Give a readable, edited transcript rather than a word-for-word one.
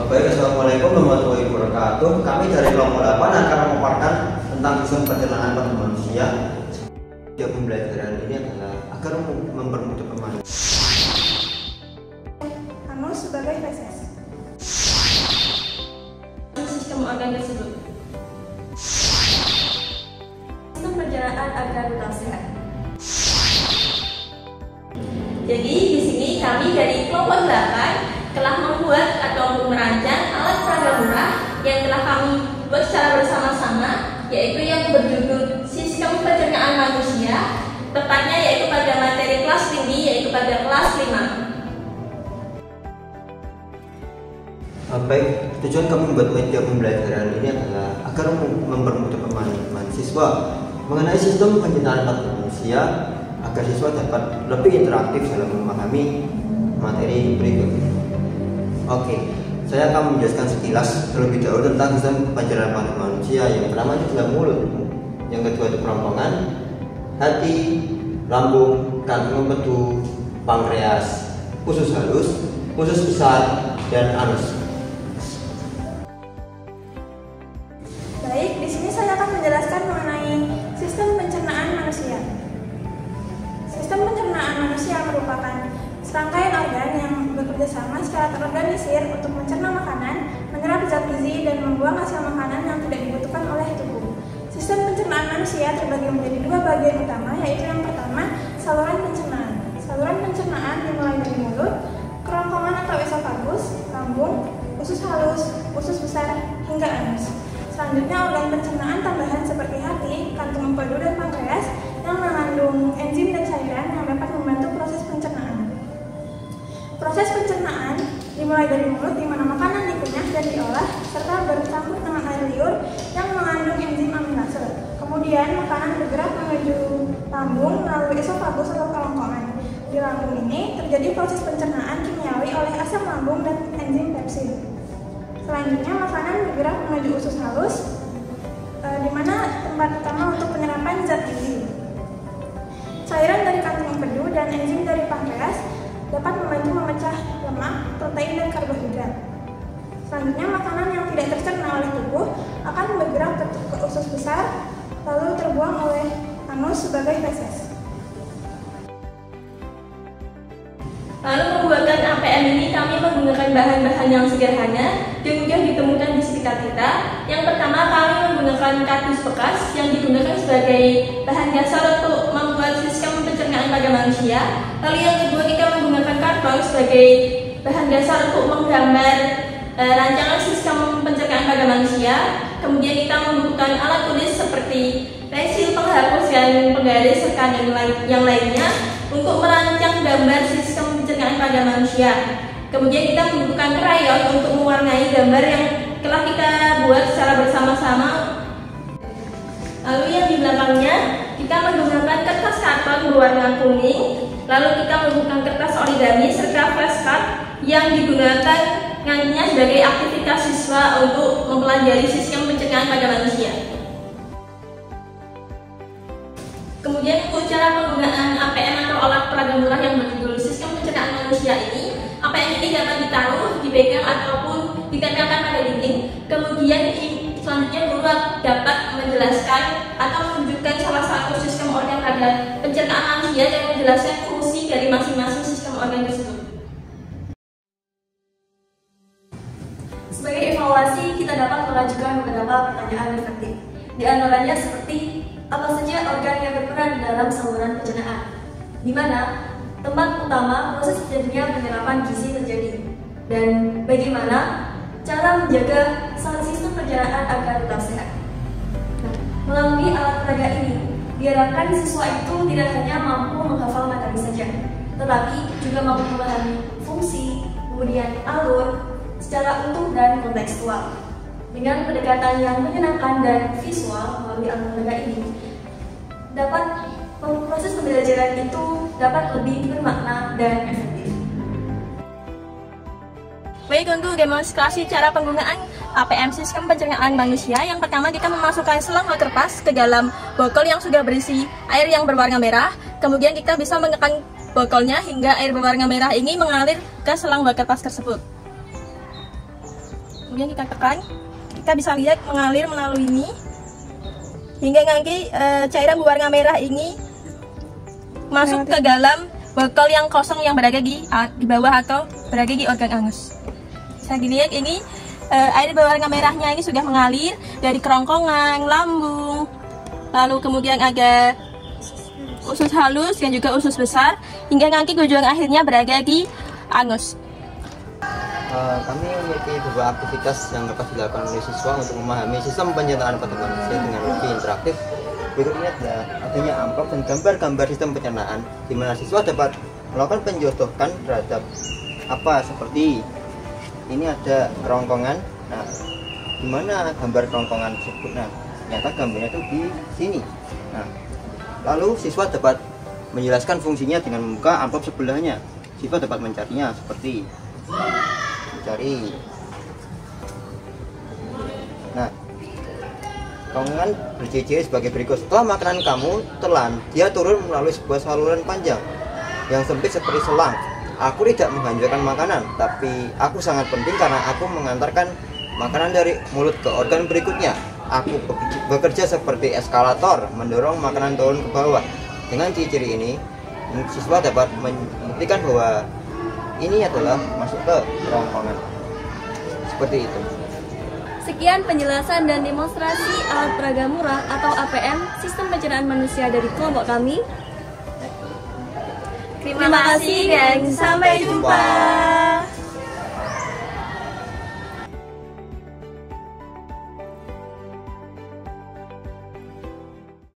Baik, Assalamualaikum warahmatullahi wabarakatuh. Kami dari kelompok 8 akan memaparkan tentang sistem pencernaan pada manusia. Tujuan pembelajaran ini adalah agar mempermudah pemahaman. Anus sebagai feses. Sistem organ tersebut. Sistem pencernaan agar tetap sehat. Jadi di sini kami dari kelompok 8 telah membuat atau merancang alat peraga murah yang telah kami buat secara bersama-sama, yaitu yang berjudul Sistem Pencernaan Manusia, tepatnya yaitu pada materi kelas tinggi, yaitu pada kelas 5. Baik, tujuan kami membuat media pembelajaran ini adalah agar mempermudah pemahaman siswa mengenai sistem pencernaan pada manusia, agar siswa dapat lebih interaktif dalam memahami materi berikut. Oke, saya akan menjelaskan sekilas terlebih dahulu tentang sistem pencernaan pada manusia. Yang pertama itu adalah mulut, yang kedua itu kerongkongan, hati, lambung, kantong empedu, pankreas, usus halus, usus besar, dan anus. Baik, di sini saya akan menjelaskan mengenai sistem pencernaan manusia. Sistem pencernaan manusia merupakan serangkaian organ yang bekerja sama secara terorganisir untuk mencerna makanan, menyerap zat gizi, dan membuang hasil makanan yang tidak dibutuhkan oleh tubuh. Sistem pencernaan manusia terbagi menjadi dua bagian utama, yaitu yang pertama, saluran pencernaan. Saluran pencernaan dimulai dari mulut, kerongkongan atau esofagus, lambung, usus halus, usus besar, hingga anus. Selanjutnya, organ pencernaan tambahan seperti hati, kantung empedu, dan pankreas yang mengandung enzim dan cairan yang dapat membantu proses pencernaan. Proses pencernaan dimulai dari mulut, di mana makanan dikunyah dan diolah serta bercampur dengan air liur yang mengandung enzim aminase. Kemudian makanan bergerak menuju lambung melalui esofagus atau kerongkongan. Di lambung ini terjadi proses pencernaan kimiawi oleh asam lambung dan enzim pepsin. Selanjutnya makanan bergerak menuju usus halus, di mana tempat utama untuk penyerapan zat gizi. Cairan dari kantung empedu dan enzim dari pankreas dapat membantu memecah lemak, protein, dan karbohidrat. Selanjutnya, makanan yang tidak tercerna oleh tubuh akan bergerak ke usus besar, lalu terbuang oleh anus sebagai feses. Lalu pembuatan APM ini kami menggunakan bahan-bahan yang sederhana dan mudah ditemukan di sekitar kita. Yang pertama, kami menggunakan kardus bekas yang digunakan sebagai bahan dasar untuk membuat sistem pencernaan pada manusia. Lalu yang kedua, kita menggunakan karton sebagai bahan dasar untuk menggambar rancangan sistem pencernaan pada manusia. Kemudian kita membutuhkan alat tulis seperti pensil, penghapus, dan penggaris, serta yang lainnya untuk merancang gambar sistem pencernaan pada manusia. Kemudian kita membutuhkan krayon untuk mewarnai gambar yang telah kita buat secara bersama-sama. Lalu yang di belakangnya kita menggunakan kertas karton berwarna kuning. Lalu kita menggunakan kertas origami serta flashcard yang digunakan nantinya sebagai aktivitas siswa untuk mempelajari sistem pencernaan pada manusia. Kemudian untuk cara penggunaan APM atau alat peraga murah yang berjudul Sistem Pencernaan Manusia ini, APM ini dapat ditaruh, dipegang, ataupun ditempelkan pada dinding. Kemudian selanjutnya guru dapat menjelaskan atau menunjukkan salah satu sistem organ pada pencernaan manusia dan menjelaskan fungsi dari masing-masing sistem organ tersebut. Sebagai evaluasi, kita dapat mengajukan beberapa pertanyaan reflektif. Di antaranya seperti apa saja organ yang berperan dalam saluran pencernaan, di mana tempat utama proses terjadinya penyerapan gizi terjadi, dan bagaimana cara menjaga sistem pencernaan agar tetap sehat. Nah, melalui alat peraga ini, diharapkan siswa itu tidak hanya mampu menghafal materi saja, tetapi juga mampu memahami fungsi, kemudian alur, secara utuh dan kontekstual. Dengan pendekatan yang menyenangkan dan visual melalui alat peraga ini, proses pembelajaran itu dapat lebih bermakna dan efektif. Baik, untuk demonstrasi cara penggunaan APM sistem pencernaan manusia, yang pertama kita memasukkan selang waterpas ke dalam botol yang sudah berisi air yang berwarna merah. Kemudian kita bisa menekan botolnya hingga air berwarna merah ini mengalir ke selang waterpas tersebut. kemudian kita tekan, kita bisa lihat mengalir melalui ini hingga nanti cairan berwarna merah ini masuk ke dalam botol yang kosong yang berada di bawah atau berada di organ anus. Bisa dilihat ini air berwarna merahnya ini sudah mengalir dari kerongkongan, lambung, lalu kemudian ada usus halus dan juga usus besar hingga nanti tujuan akhirnya berada di anus. Kami memiliki beberapa aktivitas yang dapat dilakukan oleh siswa untuk memahami sistem pencernaan pada manusia dengan lebih interaktif. Berikut ini adalah adanya amplop dan gambar-gambar sistem pencernaan di mana siswa dapat melakukan penjodohan terhadap apa seperti ini ada kerongkongan. Nah, di mana gambar kerongkongan tersebut? Nah, ternyata gambarnya itu di sini. Nah, lalu siswa dapat menjelaskan fungsinya dengan membuka amplop sebelahnya. Siswa dapat mencarinya seperti mencari. Nah, kerongkongan berjejer sebagai berikut. Setelah makanan kamu telan, dia turun melalui sebuah saluran panjang yang sempit seperti selang. Aku tidak menghancurkan makanan, tapi aku sangat penting karena aku mengantarkan makanan dari mulut ke organ berikutnya. Aku bekerja seperti eskalator, mendorong makanan turun ke bawah. Dengan ciri-ciri ini, siswa dapat membuktikan bahwa ini adalah masuk ke kerongkongan. Seperti itu. Sekian penjelasan dan demonstrasi alat peraga murah atau APM Sistem Pencernaan Manusia dari kelompok kami. Terima kasih dan sampai jumpa.